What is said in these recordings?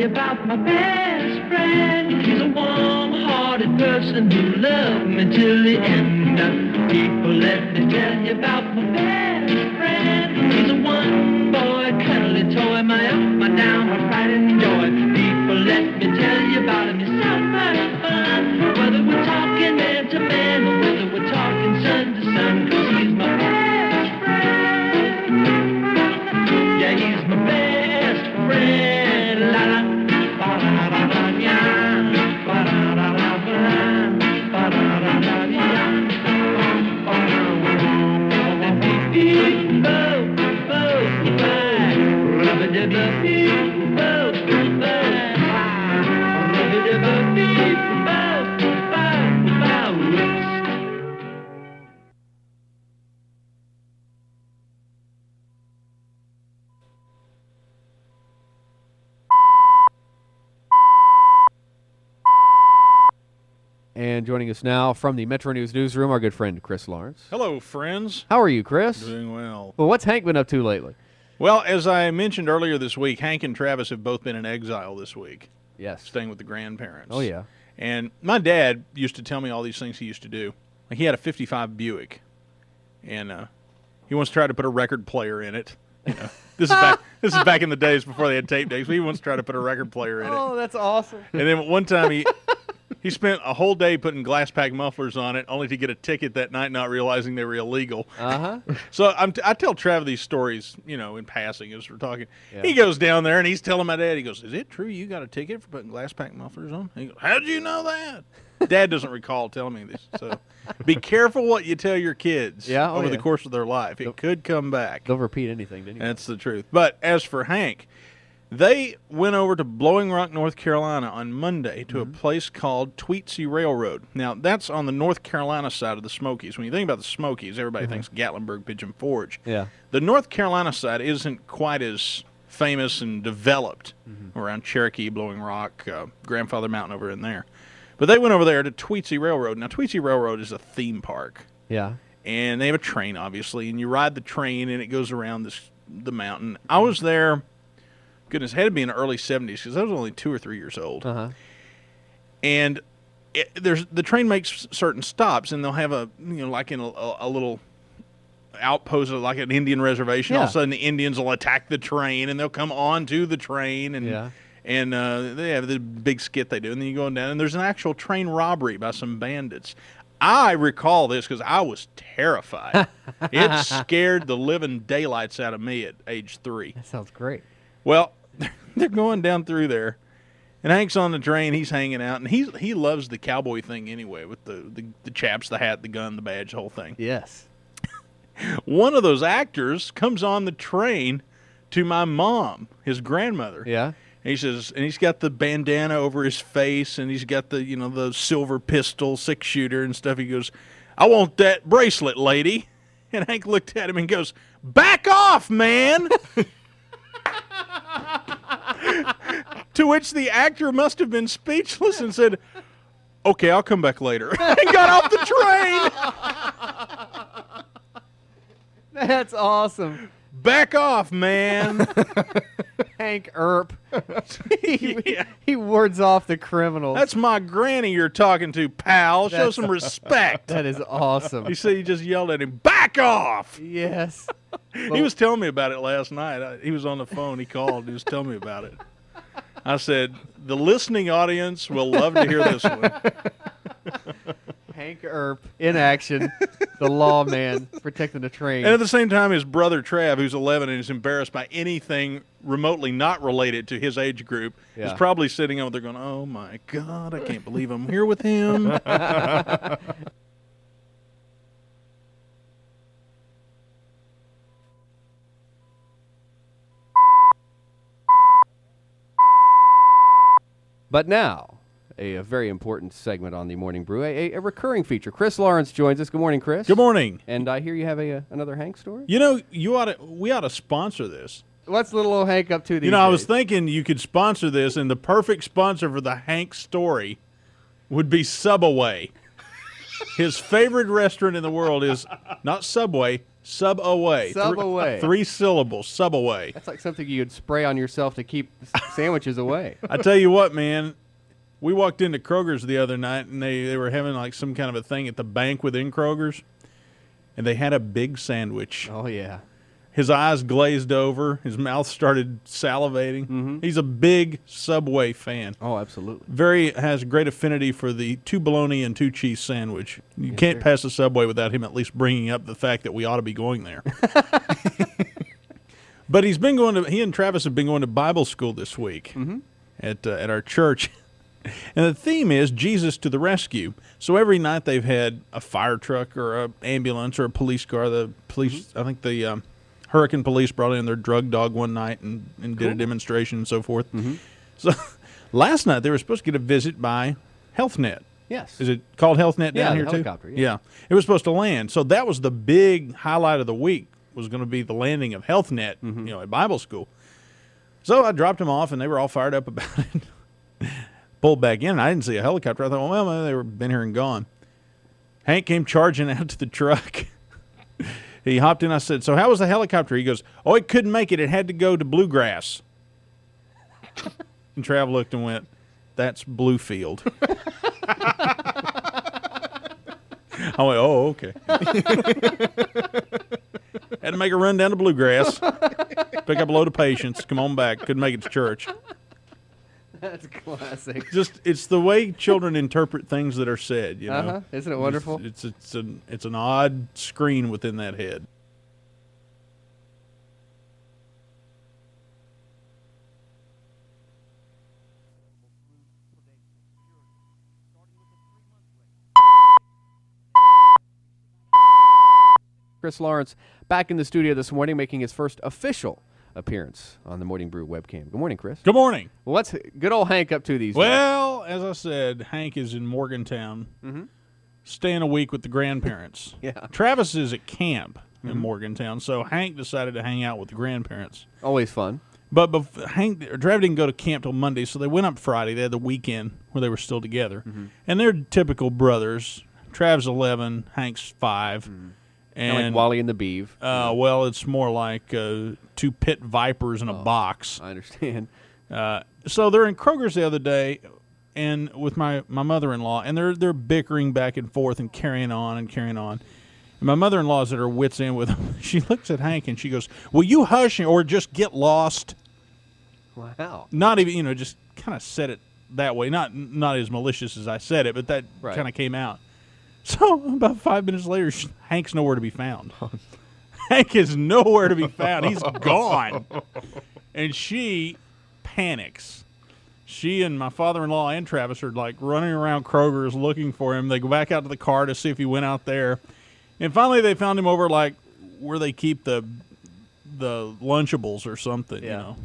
you about my best friend. He's a warm-hearted person who loved me till the end. People, let me tell you about my best friend. He's a one-boy cuddly toy, my up, my down, my pride and joy. People, let me tell you about him. He's so much fun. Whether we're talking man to man or whether we're talking sun to sun, 'cause he's my best friend. Yeah, he's my best friend. La la, ba la la la, yeah, ba la la la, ba la la la, yeah. And joining us now from the Metro News newsroom, our good friend Chris Lawrence. Hello, friends. How are you, Chris? Doing well. Well, what's Hank been up to lately? Well, as I mentioned earlier this week, Hank and Travis have both been in exile this week. Yes. Staying with the grandparents. Oh, yeah. And my dad used to tell me all these things he used to do. Like, he had a 55 Buick, and he once tried to put a record player in it. You know, this is back in the days before they had tape decks. He once tried to put a record player in it. Oh, that's awesome. And then one time he spent a whole day putting glass pack mufflers on it, only to get a ticket that night, not realizing they were illegal. So I tell Trav these stories, you know, in passing as we're talking. Yeah. He goes down there and he's telling my dad, he goes, "Is it true you got a ticket for putting glass pack mufflers on?" He goes, "How'd you know that?" Dad doesn't recall telling me this. So be careful what you tell your kids over the course of their life. It could come back. They'll repeat anything, didn't you? That's the truth. But as for Hank, they went over to Blowing Rock, North Carolina on Monday to a place called Wchs Railroad. Now, that's on the North Carolina side of the Smokies. When you think about the Smokies, everybody thinks Gatlinburg, Pigeon Forge. Yeah. The North Carolina side isn't quite as famous and developed around Cherokee, Blowing Rock, Grandfather Mountain over in there. But they went over there to Wchs Railroad. Now, Wchs Railroad is a theme park. Yeah. And they have a train, obviously, and you ride the train, and it goes around the mountain. I was there, goodness, it had to be in the early 70s because I was only 2 or 3 years old. And the train makes certain stops, and they'll have like in a little outpost, like an Indian reservation. All of a sudden, the Indians will attack the train, and they'll come onto the train, and they have the big skit they do, and then you go down, and there's an actual train robbery by some bandits. I recall this because I was terrified. It scared the living daylights out of me at age 3. That sounds great. Well, they're going down through there, and Hank's on the train. He's hanging out, and he loves the cowboy thing anyway, with the chaps, the hat, the gun, the badge, the whole thing. Yes. One of those actors comes on the train to my mom, his grandmother. Yeah. And he says, and he's got the bandana over his face, and he's got the the silver pistol, 6-shooter and stuff. He goes, "I want that bracelet, lady." And Hank looked at him and goes, "Back off, man." To which the actor must have been speechless and said, "Okay, I'll come back later." And got off the train. That's awesome. Back off, man. Hank Earp. He wards off the criminals. That's my granny you're talking to, pal. Show some respect. That is awesome. You see, he just yelled at him, "Back off!" Yes. He was telling me about it last night. He was on the phone. He called. He was telling me about it. I said, the listening audience will love to hear this one. Hank Earp in action, the lawman protecting the train. And at the same time, his brother Trav, who's 11 and is embarrassed by anything remotely not related to his age group, is probably sitting over there going, "Oh, my God, I can't believe I'm here with him." But now, a very important segment on the Morning Brew, a recurring feature. Chris Lawrence joins us. Good morning, Chris. Good morning. And I hear you have another Hank story? You know, we ought to sponsor this. What's little old Hank up to these days? I was thinking you could sponsor this, and the perfect sponsor for the Hank story would be Subway. His favorite restaurant in the world is not Subway, Subaway. Subaway. 3 syllables. Subaway. That's like something you'd spray on yourself to keep sandwiches away. I tell you what, man. We walked into Kroger's the other night, and they were having like some kind of a thing at the bank within Kroger's, and they had a big sandwich. Oh, yeah. His eyes glazed over. His mouth started salivating. Mm-hmm. He's a big Subway fan. Oh, absolutely. Has great affinity for the 2 bologna and 2 cheese sandwich. You Yes, can't sir. pass a Subway without him at least bringing up the fact that we ought to be going there. But he and Travis have been going to Bible school this week at our church. And the theme is Jesus to the rescue. So every night they've had a fire truck or an ambulance or a police car. The police, I think the Hurricane Police brought in their drug dog one night and did a demonstration and so forth. So last night they were supposed to get a visit by HealthNet. Yes. Is it called HealthNet Yeah, down the here too? helicopter, yeah. It was supposed to land. So that was the big highlight of the week, was going to be the landing of HealthNet, at Bible school. So I dropped them off, and they were all fired up about it. Pulled back in, and I didn't see a helicopter. I thought, well, they were been here and gone. Hank came charging out to the truck. He hopped in. I said, so how was the helicopter? He goes, oh, it couldn't make it. It had to go to Bluegrass. And Trav looked and went, that's Bluefield. I went, oh, okay. Had to make a run down to Bluegrass, pick up a load of patients, come on back. Couldn't make it to church. That's classic. It's the way children interpret things that are said, you know. Isn't it wonderful? It's an odd screen within that head. Chris Lawrence back in the studio this morning, making his first official appearance on the Morning Brew webcam. Good morning, Chris. Good morning. Well, what's good old Hank up to these days? Well, as I said, Hank is in Morgantown, staying a week with the grandparents. Yeah. Travis is at camp in Morgantown, so Hank decided to hang out with the grandparents. Always fun. But Travis didn't go to camp till Monday, so they went up Friday. They had the weekend where they were still together. And they're typical brothers. Trav's 11, Hank's 5. And like Wally and the Beeve. Well, it's more like 2 pit vipers in a box. I understand. So they're in Kroger's the other day, and with my mother-in-law, and they're bickering back and forth and carrying on. And my mother-in-law's at her wit's end with them. She looks at Hank and she goes, "Will you hush or just get lost?" Wow. Not even, just kind of said it that way. Not as malicious as I said it, but that kind of came out. So about 5 minutes later, Hank's nowhere to be found. Hank is nowhere to be found. He's gone. And she panics. She and my father-in-law and Travis are like running around Kroger's looking for him. They go back out to the car to see if he went out there. And finally they found him over like where they keep the Lunchables or something, you know.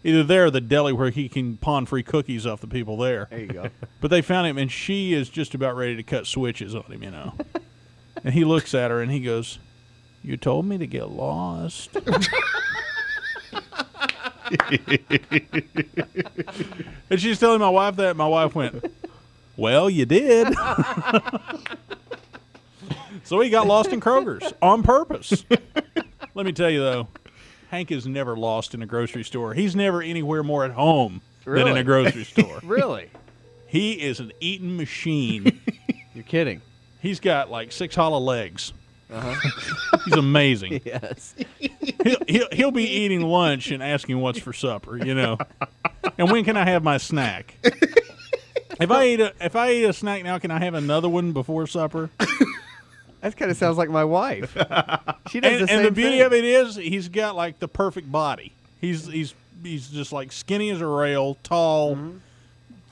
Either there or the deli where he can pawn free cookies off the people there. There you go. But they found him, and she is just about ready to cut switches on him, And he looks at her, and he goes, "You told me to get lost." And she's telling my wife that. My wife went, "Well, you did." So he got lost in Kroger's on purpose. Let me tell you, though, Hank is never lost in a grocery store. He's never anywhere more at home than in a grocery store. Really? He is an eating machine. You're kidding. He's got like 6 hollow legs. He's amazing. Yes. He'll be eating lunch and asking what's for supper, And when can I have my snack? If I eat a snack now, can I have another one before supper? That kind of sounds like my wife. She does the same And the beauty thing. of it is, he's got like the perfect body. He's just like skinny as a rail, tall,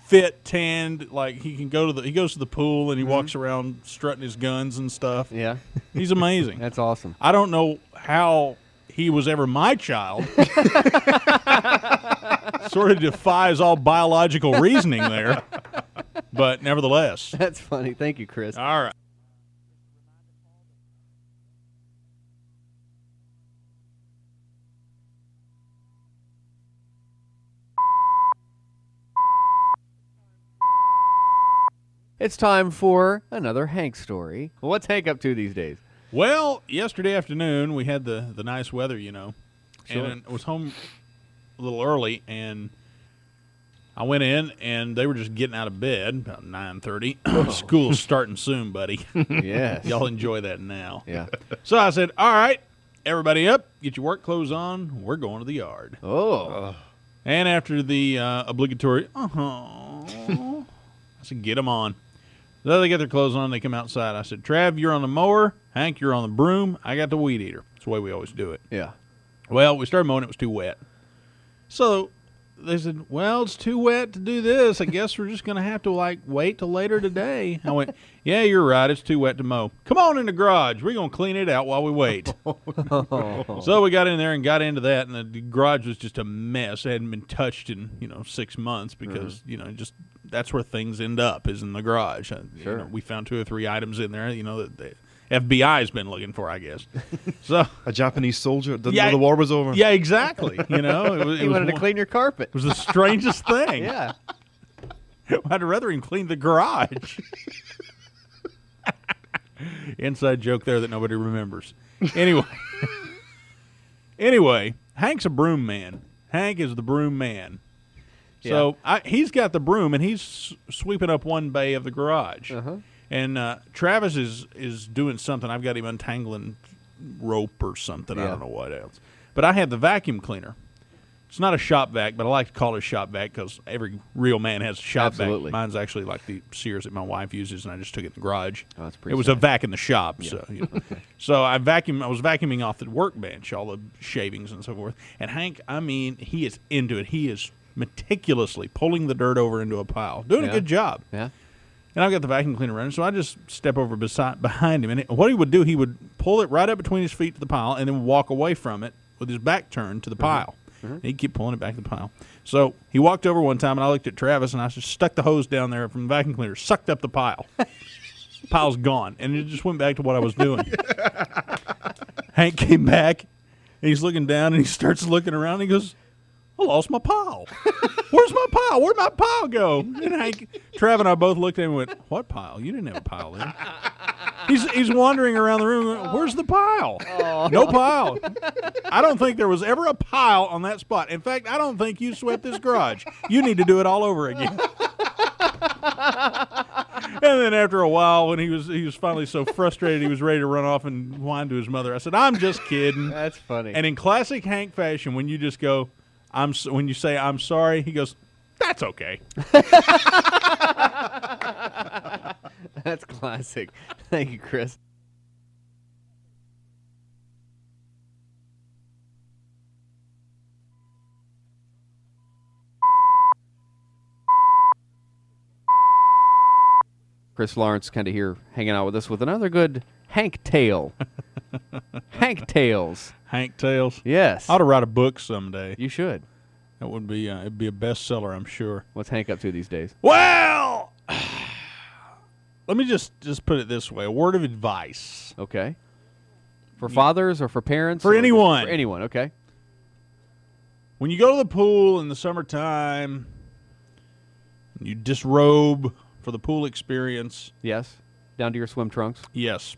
fit, tanned. Like he goes to the pool and he walks around strutting his guns and stuff. Yeah. He's amazing. That's awesome. I don't know how he was ever my child. Sort of defies all biological reasoning there, but nevertheless. That's funny. Thank you, Chris. All right. It's time for another Hank story. Well, what's Hank up to these days? Well, yesterday afternoon we had the nice weather, you know, Sure. and I was home a little early, and I went in, and they were just getting out of bed about 9:30. School's starting soon, buddy. Yes. Y'all enjoy that now. Yeah. So I said, all right, everybody up, get your work clothes on. We're going to the yard. Oh. And after the obligatory, I said, get them on. So they get their clothes on, they come outside. I said, Trav, you're on the mower. Hank, you're on the broom. I got the weed eater. That's the way we always do it. Yeah. Well, we started mowing. It was too wet. So they said, well, it's too wet to do this. I guess we're just going to have to, wait till later today. I went, yeah, you're right. It's too wet to mow. Come on in the garage. We're going to clean it out while we wait. So we got in there and got into that, and the garage was just a mess. It hadn't been touched in, 6 months because, just that's where things end up is in the garage. Sure. We found 2 or 3 items in there, that the FBI's been looking for, I guess. So A Japanese soldier didn't know the war was over. Yeah, exactly. It He wanted to clean your carpet. It was the strangest thing. Yeah. I'd rather him clean the garage. Inside joke there that nobody remembers. Anyway, Hank's a broom man. Hank is the broom man. So he's got the broom, and he's sweeping up one bay of the garage. Uh-huh. And Travis is doing something. I've got him untangling rope or something. I Yeah. don't know what else. But I had the vacuum cleaner. It's not a shop vac, but I like to call it a shop vac because every real man has a shop Absolutely. vac. Mine's actually like the Sears that my wife uses, and I just took it in the garage. Oh, that's pretty It was a sad. vac in the shop. So, so I was vacuuming off the workbench, all the shavings and so forth. And Hank, he is into it. He is meticulously pulling the dirt over into a pile, doing a good job. Yeah. And I've got the vacuum cleaner running, so I just step over behind him. And what he would do, he would pull it right up between his feet to the pile and then walk away from it with his back turned to the pile. And he'd keep pulling it back to the pile. So he walked over one time, and I looked at Travis, and I just stuck the hose down there from the vacuum cleaner, sucked up the pile. Pile's gone. And it just went back to what I was doing. Hank came back, and he's looking down, and he starts looking around, and he goes, I lost my pile. Where's my pile? Where'd my pile go? And Trav and I both looked at him and went, what pile? You didn't have a pile there. He's wandering around the room going, where's the pile? Oh. No pile. I don't think there was ever a pile on that spot. In fact, I don't think you swept this garage. You need to do it all over again. And then after a while, when he was finally so frustrated he was ready to run off and whine to his mother, I said, I'm just kidding. That's funny. And in classic Hank fashion, when you just go, when you say I'm sorry, he goes, that's okay. That's classic. Thank you, Chris. Chris Lawrence kind of here hanging out with us with another good Hank tale. Hank tales. Hank Tales. Yes. I ought to write a book someday. You should. That would be it'd be a bestseller, I'm sure. What's Hank up to these days? Well, let me just put it this way: a word of advice. Okay. For fathers or for parents? For or anyone. For anyone, okay. When you go to the pool in the summertime, you disrobe for the pool experience. Yes. Down to your swim trunks. Yes.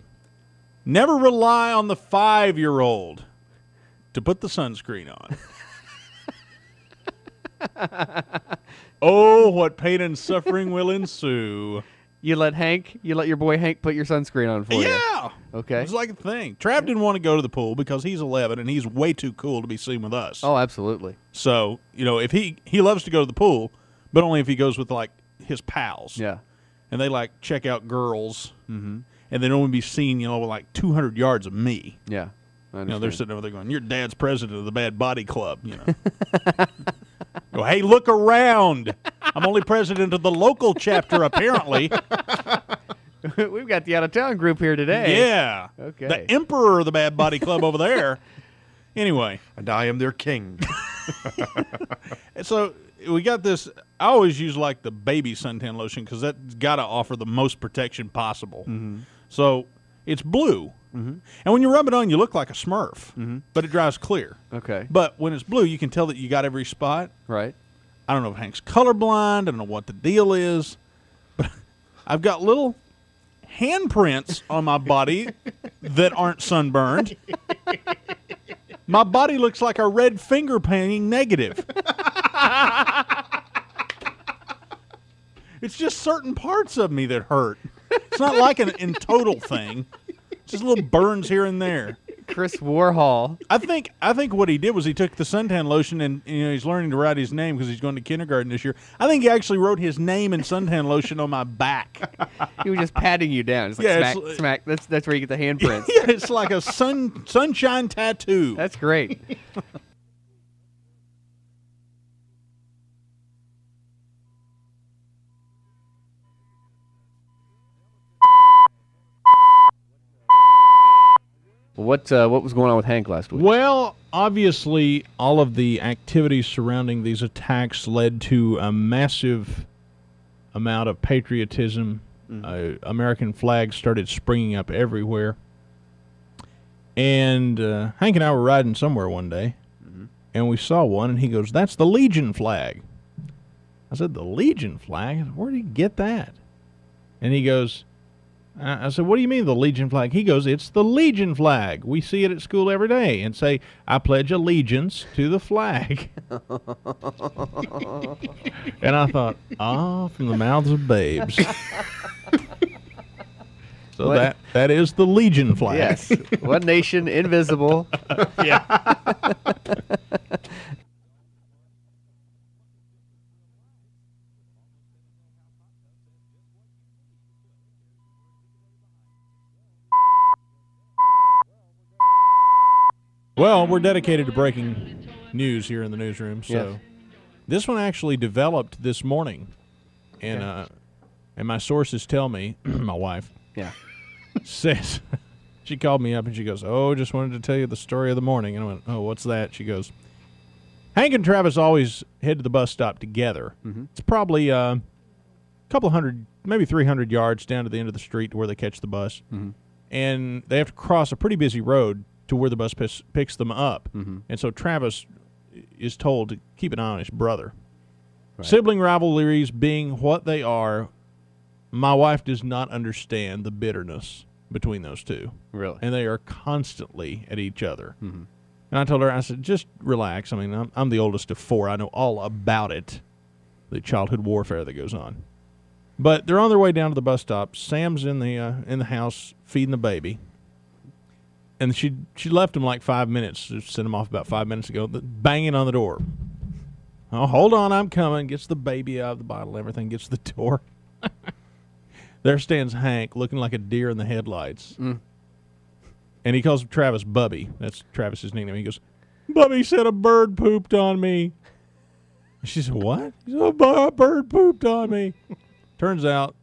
Never rely on the 5-year-old to put the sunscreen on. Oh, what pain and suffering will ensue. You let your boy Hank put your sunscreen on for you. Yeah. Okay. It's like a thing. Trav didn't want to go to the pool because he's 11 and he's way too cool to be seen with us. Oh, absolutely. So, if he loves to go to the pool, but only if he goes with, his pals. Yeah. And they, check out girls. Mm-hmm. And they'd only be seen, with 200 yards of me. Yeah. I understand. They're sitting over there going, your dad's president of the Bad Body Club, Go, hey, look around. I'm only president of the local chapter, apparently. We've got the out-of-town group here today. Yeah. Okay. The emperor of the Bad Body Club over there. Anyway. And I am their king. So we got this. I always use the baby suntan lotion because that's got to offer the most protection possible. Mm-hmm. So it's blue. Mm-hmm. And when you rub it on, you look like a Smurf, but it dries clear. Okay. But when it's blue, you can tell that you got every spot. Right. I don't know if Hank's colorblind. I don't know what the deal is. But I've got little handprints on my body that aren't sunburned. My body looks like a red finger painting negative. It's just certain parts of me that hurt. It's not like an in total thing. It's just little burns here and there. Chris Warhol. I think what he did was he took the suntan lotion and he's learning to write his name because he's going to kindergarten this year. I think he actually wrote his name in suntan lotion on my back. He was just patting you down. It's like Yeah, smack. That's where you get the handprints. Yeah, it's like a sunshine tattoo. That's great. What was going on with Hank last week? Well, obviously, all of the activities surrounding these attacks led to a massive amount of patriotism. American flags started springing up everywhere. And Hank and I were riding somewhere one day, and we saw one, and he goes, "That's the Legion flag." I said, "The Legion flag? Where did he get that?" And he goes, I said, "What do you mean the Legion flag?" He goes, "It's the Legion flag. We see it at school every day and say, 'I pledge allegiance to the flag.'" And I thought, from the mouths of babes. So that is the Legion flag. Yes. One nation, invisible. Yeah. Well, we're dedicated to breaking news here in the newsroom, so Yes. this one actually developed this morning, and my sources tell me, my wife Yeah. says, she called me up and she goes, "Oh, just wanted to tell you the story of the morning." And I went, "Oh, what's that?" She goes, "Hank and Travis always head to the bus stop together. It's probably a couple hundred, maybe 300 yards down to the end of the street to where they catch the bus, and they have to cross a pretty busy road to where the bus picks them up. And so Travis is told to keep an eye on his brother. Right. Sibling rivalries being what they are, my wife does not understand the bitterness between those two. Really? And they are constantly at each other. And I told her, I said, just relax. I mean, I'm the oldest of four. I know all about it, the childhood warfare that goes on. But they're on their way down to the bus stop. Sam's in the house feeding the baby. And she left him like 5 minutes. She sent him off about 5 minutes ago. Banging on the door. "Oh, hold on, I'm coming." Gets the baby out of the bottle, everything, gets the door. There stands Hank looking like a deer in the headlights. And he calls Travis Bubby. That's Travis's nickname. He goes, "Bubby said a bird pooped on me." She said, "What?" He said, "A bird pooped on me." Turns out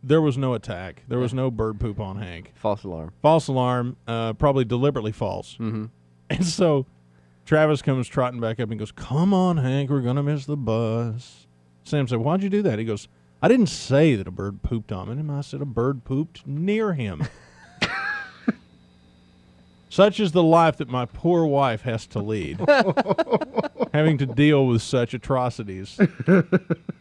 there was no attack. There was no bird poop on Hank. False alarm. False alarm, probably deliberately false. And so Travis comes trotting back up and goes, "Come on, Hank, we're going to miss the bus." Sam said, "Why'd you do that?" He goes, "I didn't say that a bird pooped on him. I said a bird pooped near him." Such is the life that my poor wife has to lead, having to deal with such atrocities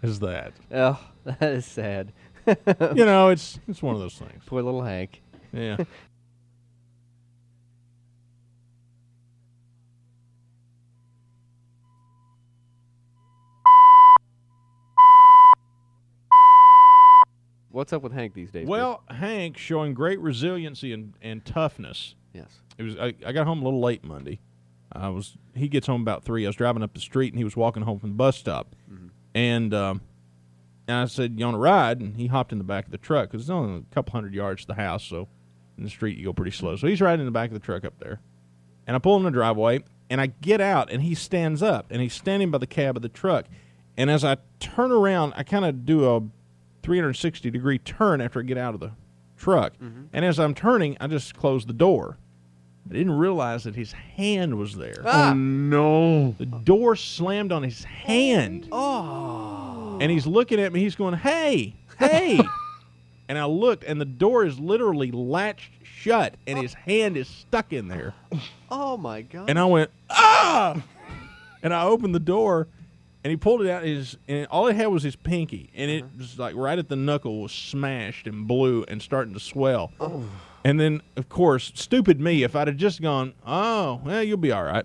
as that. Oh, that is sad. You know, it's one of those things. Poor little Hank. Yeah. What's up with Hank these days? Well, Hank showing great resiliency and toughness. Yes. It was. I got home a little late Monday. He gets home about 3. I was driving up the street and he was walking home from the bus stop, and I said, "You want to ride?" And he hopped in the back of the truck because it's only a couple hundred yards to the house, so in the street you go pretty slow. So he's riding in the back of the truck up there, and I pull in the driveway and I get out and he stands up and he's standing by the cab of the truck, and as I turn around, I kind of do a 360-degree turn after I get out of the truck, and as I'm turning, I just close the door. I didn't realize that his hand was there. Oh, no. The door slammed on his hand. Oh. And he's looking at me. He's going, "Hey, hey." And I looked, and the door is literally latched shut, and his hand is stuck in there. Oh, my God. And I went, "Ah!" And I opened the door, And he pulled it out, and all it had was his pinky, and it was like right at the knuckle was smashed and blue and starting to swell. Oh. And then, of course, stupid me, if I'd have just gone, oh, well, you'll be all right,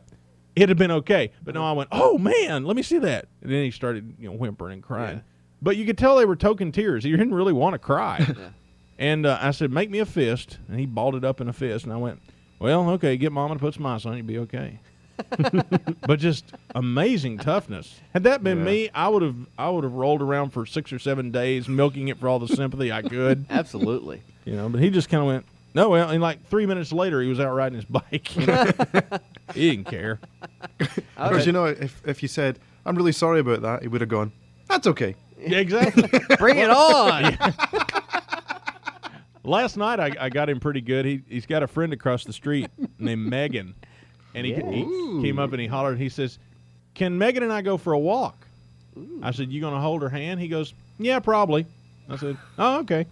it'd have been okay. But no, I went, oh, man, let me see that. And then he started whimpering and crying. Yeah. But you could tell they were token tears. He didn't really want to cry. Yeah. And I said, make me a fist. And he balled it up in a fist. And I went, well, okay, get Mama to put some ice on it, you'll be okay. But just amazing toughness. Had that been me, I would have rolled around for 6 or 7 days, milking it for all the sympathy I could. Absolutely. But he just kind of went, no, well, and like 3 minutes later, he was out riding his bike. He didn't care. Because if you said, I'm really sorry about that, he would have gone, that's okay. Yeah, exactly. Bring it on. Last night, I got him pretty good. He's got a friend across the street named Megan. And he came up and he hollered. He says, can Megan and I go for a walk? Ooh. I said, you going to hold her hand? He goes, yeah, probably. I said, oh, okay.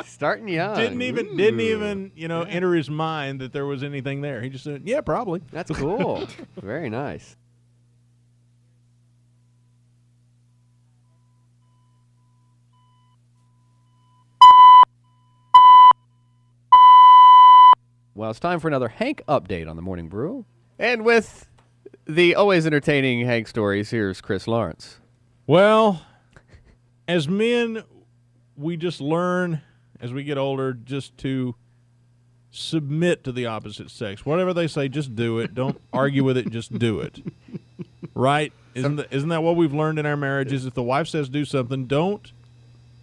Starting young. Didn't even enter his mind that there was anything there. He just said, yeah, probably. That's cool. Very nice. Well, it's time for another Hank update on the Morning Brew. And with the always entertaining Hank stories, here's Chris Lawrence. Well, as men, we just learn as we get older just to submit to the opposite sex. Whatever they say, just do it. Don't argue with it, just do it. Right? Isn't that what we've learned in our marriages? If the wife says do something, don't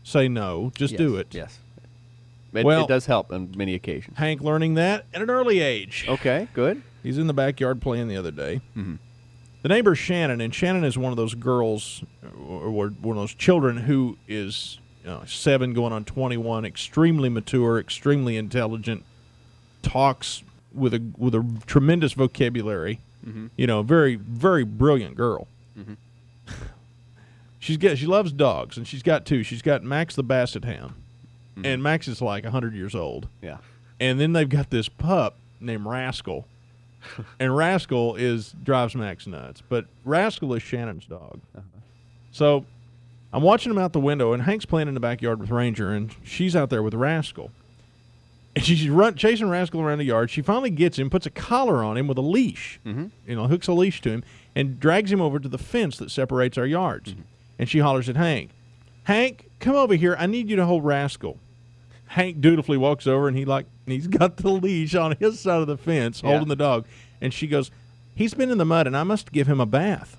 say no, just do it. Yes. It does help on many occasions. Hank learning that at an early age. Okay, good. He's in the backyard playing the other day. Mm-hmm. The neighbor's Shannon, and Shannon is one of those girls or one of those children who is 7 going on 21, extremely mature, extremely intelligent, talks with a tremendous vocabulary. Mm-hmm. Very, very brilliant girl. Mm-hmm. She loves dogs, and she's got 2. She's got Max the Basset Hound. Mm-hmm. And Max is like 100 years old. Yeah. And then they've got this pup named Rascal. And Rascal drives Max nuts. But Rascal is Shannon's dog. Uh-huh. So I'm watching him out the window, and Hank's playing in the backyard with Ranger, and she's out there with Rascal. And she's chasing Rascal around the yard. She finally gets him, puts a collar on him with a leash. Mm-hmm. Hooks a leash to him, and drags him over to the fence that separates our yards. Mm-hmm. And she hollers at Hank, Hank, come over here. I need you to hold Rascal. Hank dutifully walks over, and he's got the leash on his side of the fence, holding the dog. And she goes, he's been in the mud, and I must give him a bath.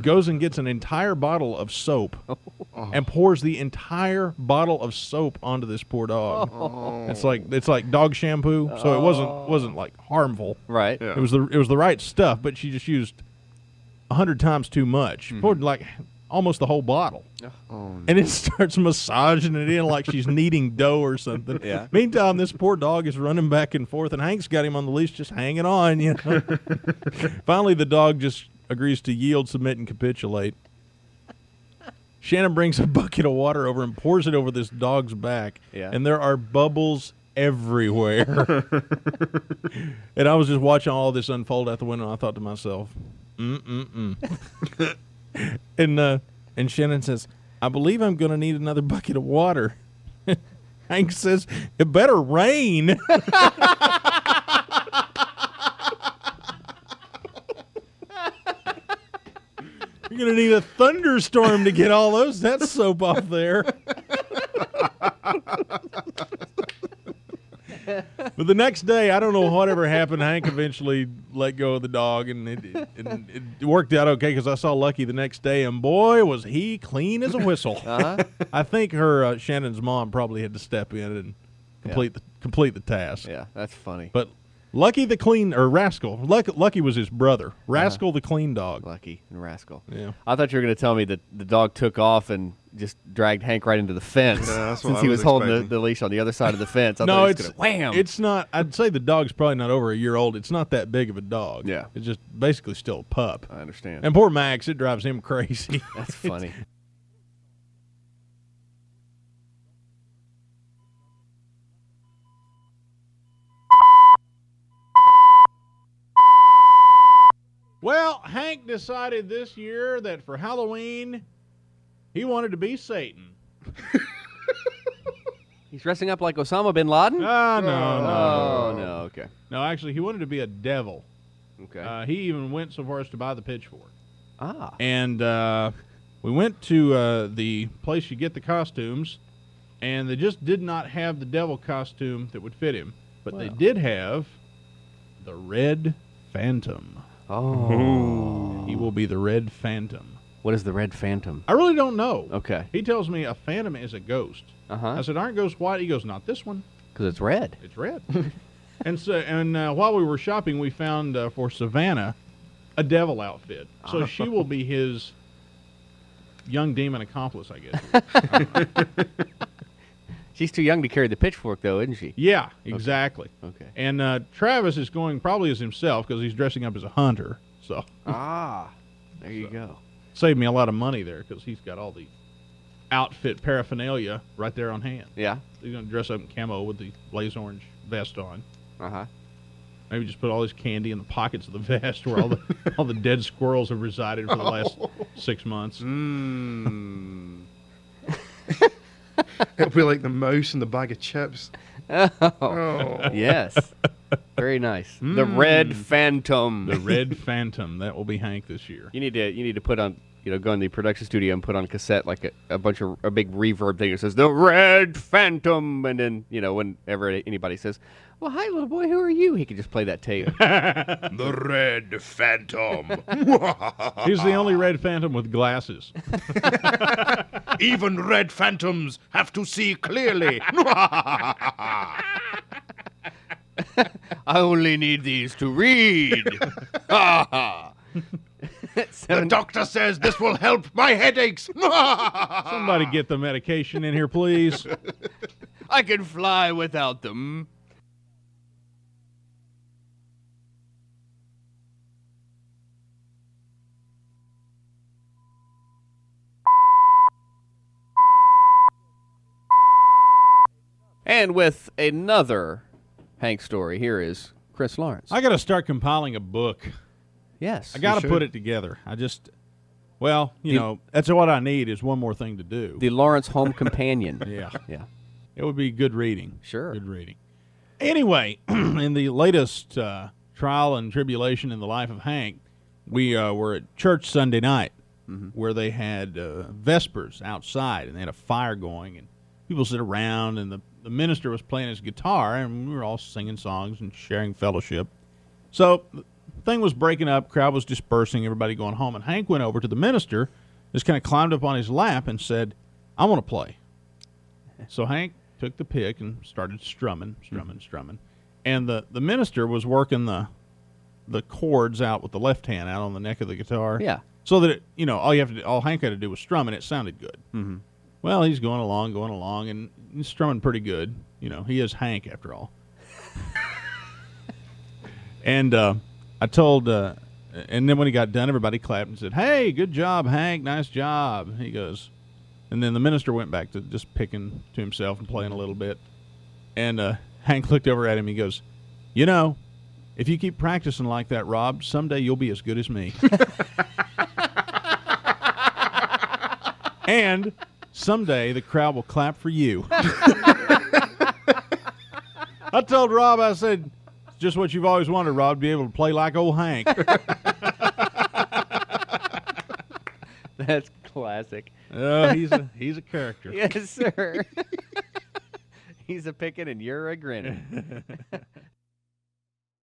Goes and gets an entire bottle of soap and pours the entire bottle of soap onto this poor dog. Oh. It's like dog shampoo, so it wasn't like harmful. Right. Yeah. It was the right stuff, but she just used 100 times too much. Mm-hmm. Poured like almost the whole bottle. Oh, no. And it starts massaging it in like she's kneading dough or something. Yeah. Meantime, this poor dog is running back and forth, and Hank's got him on the leash just hanging on. Finally, the dog just agrees to yield, submit, and capitulate. Shannon brings a bucket of water over and pours it over this dog's back, and there are bubbles everywhere. And I was just watching all this unfold out the window, and I thought to myself, And Shannon says, I believe I'm going to need another bucket of water. Hank says, it better rain. You're going to need a thunderstorm to get all that soap off there. But the next day, I don't know whatever happened. Hank eventually let go of the dog, and it worked out okay because I saw Lucky the next day, and boy, was he clean as a whistle. Uh-huh. I think her Shannon's mom probably had to step in and complete the task. Yeah, that's funny. But Lucky the clean, or Rascal. Lucky was his brother. Rascal the clean dog. Lucky and Rascal. Yeah. I thought you were going to tell me that the dog took off and just dragged Hank right into the fence since he was holding the leash on the other side of the fence. No, it's wham. It's not. I'd say the dog's probably not over a year old. It's not that big of a dog. Yeah. It's just basically still a pup. I understand. And poor Max, it drives him crazy. That's funny. Well, Hank decided this year that for Halloween, he wanted to be Satan. He's dressing up like Osama bin Laden? No. Okay. No, actually, he wanted to be a devil. Okay. He even went so far as to buy the pitchfork. Ah. And we went to the place you get the costumes, and they just did not have the devil costume that would fit him. But they did have the Red Phantom. Oh. He will be the Red Phantom. What is the Red Phantom? I really don't know. Okay. He tells me a phantom is a ghost. Uh-huh. I said, aren't ghosts white? He goes, not this one. Because it's red. It's red. And while we were shopping, we found for Savannah a devil outfit. So she will be his young demon accomplice, I guess. She's too young to carry the pitchfork, though, isn't she? Yeah, exactly. Okay. And Travis is going probably as himself because he's dressing up as a hunter. So there you go. Saved me a lot of money there because he's got all the outfit paraphernalia right there on hand. Yeah. He's going to dress up in camo with the blaze orange vest on. Uh-huh. Maybe just put all his candy in the pockets of the vest where all the dead squirrels have resided for the last 6 months. It'll be like the mouse in the bag of chips. Oh. Yes. Very nice. The Red Phantom. The Red Phantom. That will be Hank this year. You need to put on, go in the production studio and put on cassette like a big reverb thing that says the Red Phantom, and then whenever anybody says, "Well, hi, little boy, who are you?" he can just play that tape. The Red Phantom. He's the only Red Phantom with glasses. Even red phantoms have to see clearly. I only need these to read. The doctor says this will help my headaches. Somebody get the medication in here, please. I can fly without them. And with another Hank story, here is Chris Lawrence. I got to start compiling a book. Yes. I got to put it together. that's what I need is one more thing to do. The Lawrence Home Companion. Yeah. Yeah. It would be good reading. Sure. Good reading. Anyway, in the latest trial and tribulation in the life of Hank, we were at church Sunday night where they had Vespers outside, and they had a fire going, and people sit around, and the minister was playing his guitar, and we were all singing songs and sharing fellowship. So the thing was breaking up, crowd was dispersing, everybody going home, and Hank went over to the minister, just kind of climbed up on his lap and said, "I want to play." So Hank took the pick and started strumming. And the minister was working the chords out with the left hand out on the neck of the guitar. Yeah. So that all Hank had to do was strum, and it sounded good. Mm-hmm. Well, he's going along, and he's strumming pretty good. He is Hank after all. And I told, and then when he got done, everybody clapped and said, "Hey, good job, Hank, nice job." He goes, and then the minister went back to just picking to himself and playing a little bit. And Hank looked over at him, he goes, "If you keep practicing like that, Rob, someday you'll be as good as me." And someday the crowd will clap for you. I told Rob, I said, "It's just what you've always wanted, Rob, to be able to play like old Hank." That's classic. He's a character. Yes, sir. He's a pickin' and you're a grinning.